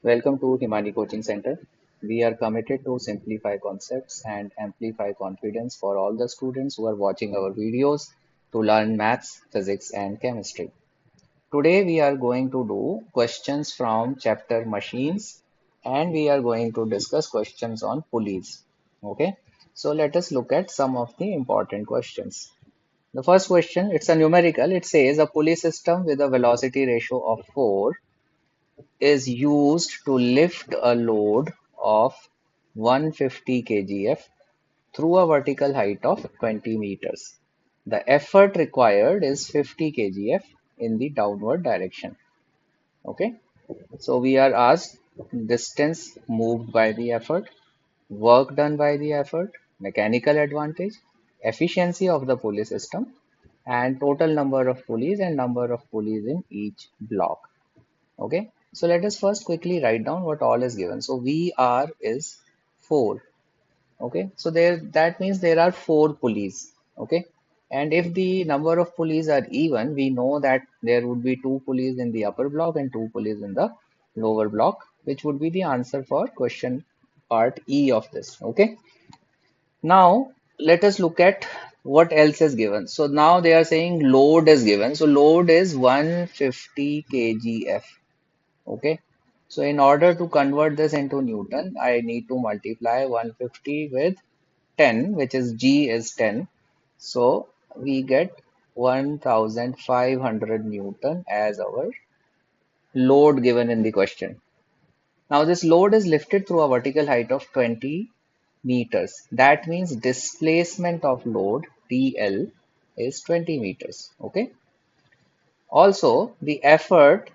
Welcome to Himani Coaching Center. We are committed to simplify concepts and amplify confidence for all the students who are watching our videos to learn maths, physics, and chemistry. Today we are going to do questions from chapter machines and we are going to discuss questions on pulleys. Okay, so let us look at some of the important questions. The first question, it's a numerical. It says a pulley system with a velocity ratio of 4 is used to lift a load of 150 kgf through a vertical height of 20 meters. The effort required is 50 kgf in the downward direction. Okay, so we are asked distance moved by the effort, work done by the effort, mechanical advantage, efficiency of the pulley system, and total number of pulleys and number of pulleys in each block. Okay, so let us first quickly write down what all is given. So VR is 4. Okay, so there that means there are 4 pulleys. Okay, and if the number of pulleys are even, we know that there would be 2 pulleys in the upper block and 2 pulleys in the lower block, which would be the answer for question part E of this. Okay, now let us look at what else is given. So now they are saying load is given. So load is 150 kgf. Okay, so in order to convert this into Newton, I need to multiply 150 with 10, which is G is 10. So we get 1500 Newton as our load given in the question. Now this load is lifted through a vertical height of 20 meters. That means displacement of load DL is 20 meters. Okay. Also, the effort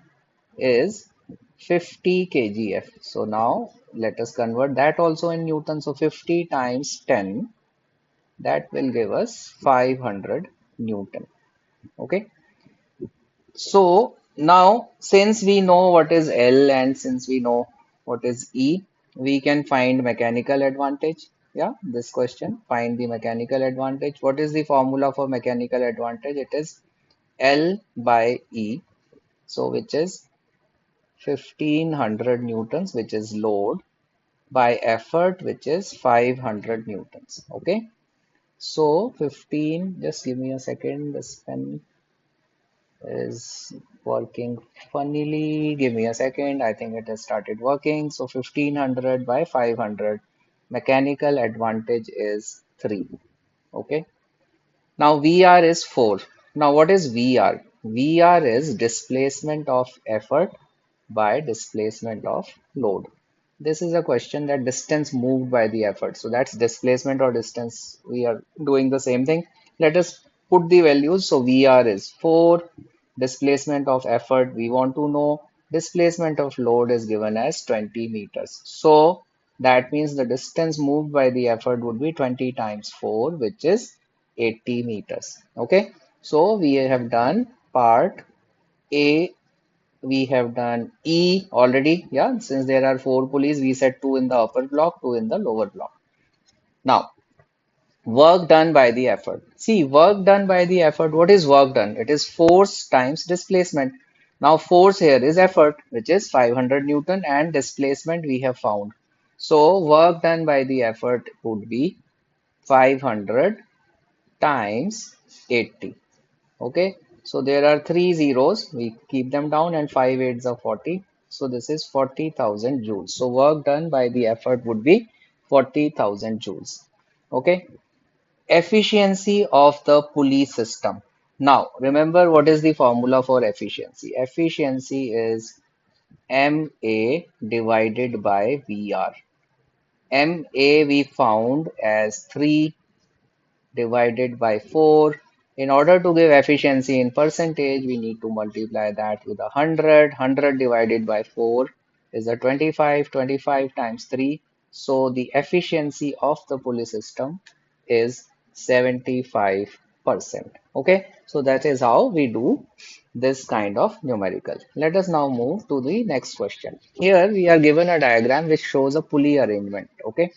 is 50 kgf. So now let us convert that also in Newton. So 50 times 10, that will give us 500 Newton. Okay. So now since we know what is L and since we know what is E, we can find mechanical advantage. Yeah, this question, find the mechanical advantage. What is the formula for mechanical advantage? It is L by E. So which is 1500 newtons, which is load, by effort, which is 500 newtons. Okay, so 15, just give me a second, this pen is working funnily. Give me a second, I think it has started working. So 1500 by 500, mechanical advantage is 3. Okay, now VR is 4. Now what is VR? VR is displacement of effort by displacement of load. This is a question that distance moved by the effort. So that's displacement or distance. We are doing the same thing. Let us put the values. So VR is 4. Displacement of effort, we want to know. Displacement of load is given as 20 meters. So that means the distance moved by the effort would be 20 times 4, which is 80 meters. Okay. So we have done part A, we have done E already. Yeah, since there are 4 pulleys, we said 2 in the upper block, 2 in the lower block. Now, work done by the effort. See, work done by the effort. What is work done? It is force times displacement. Now, force here is effort, which is 500 Newton, and displacement we have found. So, work done by the effort would be 500 times 80. Okay, so there are 3 zeros, we keep them down, and 5 eights are 40. So this is 40,000 joules. So work done by the effort would be 40,000 joules. Okay, efficiency of the pulley system. Now remember, what is the formula for efficiency? Efficiency is MA divided by VR. MA we found as 3 divided by 4. In order to give efficiency in percentage, we need to multiply that with 100. 100 divided by 4 is a 25. 25 times 3. So the efficiency of the pulley system is 75%. Okay, so that is how we do this kind of numerical. Let us now move to the next question. Here we are given a diagram which shows a pulley arrangement. Okay,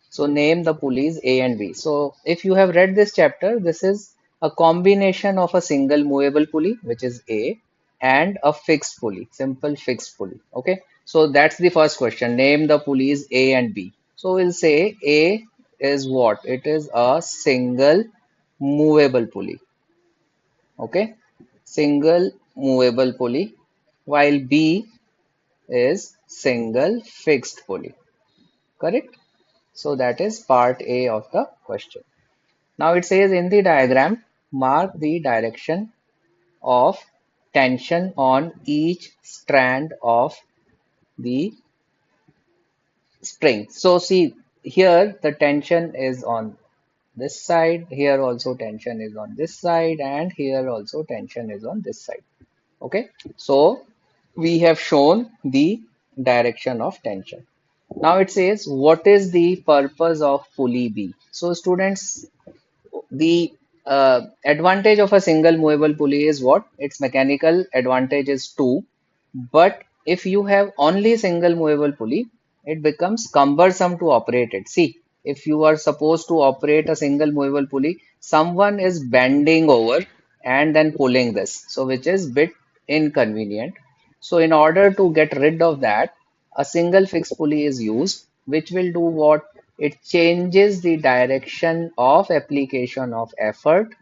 so name the pulleys A and B. So if you have read this chapter, this is a combination of a single movable pulley, which is A, and a fixed pulley, simple fixed pulley. Okay. So that's the first question. Name the pulleys A and B. So we'll say A is what? It is a single movable pulley. Okay. Single movable pulley. While B is single fixed pulley. Correct? So that is part A of the question. Now it says in the diagram, mark the direction of tension on each strand of the string. So see here the tension is on this side, here also tension is on this side, and here also tension is on this side. Okay, so we have shown the direction of tension. Now it says what is the purpose of pulley B? So students, the advantage of a single movable pulley is what? Its mechanical advantage is 2. But if you have only single movable pulley, it becomes cumbersome to operate it. See, if you are supposed to operate a single movable pulley, someone is bending over and then pulling this. So which is bit inconvenient. So in order to get rid of that, a single fixed pulley is used, which will do what? It changes the direction of application of effort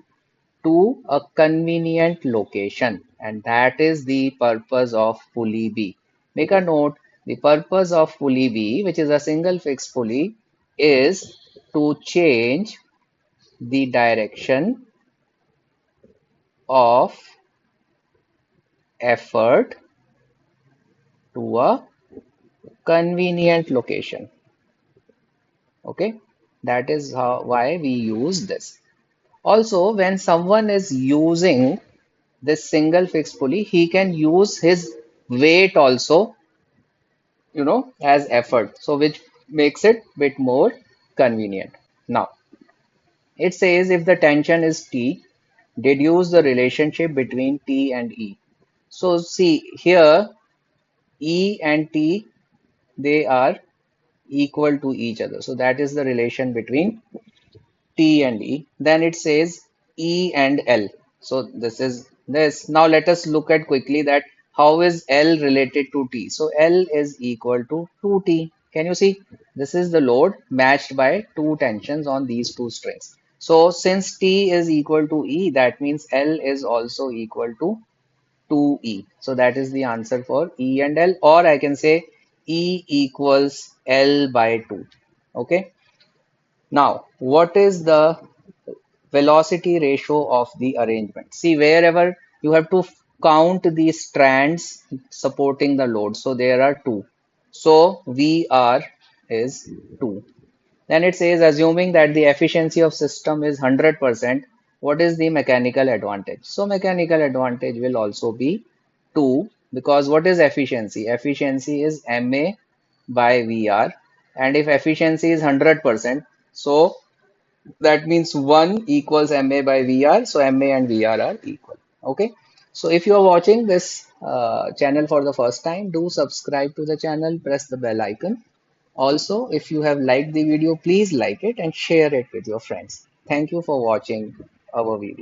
to a convenient location, and that is the purpose of pulley B. Make a note, the purpose of pulley B, which is a single fixed pulley, is to change the direction of effort to a convenient location. Okay, that is why we use this. Also, when someone is using this single fixed pulley, he can use his weight also, as effort. So which makes it bit more convenient. Now, it says if the tension is T, deduce the relationship between T and E. So see here, E and T, they are equal to each other. So that is the relation between T and E. Then it says E and L. So this is this. Now let us look at quickly that how is L related to T. So L is equal to 2T. Can you see? This is the load matched by two tensions on these two strings. So since T is equal to E, that means L is also equal to 2E. So that is the answer for E and L, or I can say E equals L by 2. Okay. Now, what is the velocity ratio of the arrangement? See, wherever you have to count the strands supporting the load. So there are two. So VR is 2. Then it says, assuming that the efficiency of system is 100%, what is the mechanical advantage? So mechanical advantage will also be 2, because what is efficiency? Efficiency is MA by VR. And if efficiency is 100%, so that means 1 equals MA by VR. So MA and VR are equal. Okay. So if you are watching this channel for the first time, do subscribe to the channel, press the bell icon. Also, if you have liked the video, please like it and share it with your friends. Thank you for watching our video.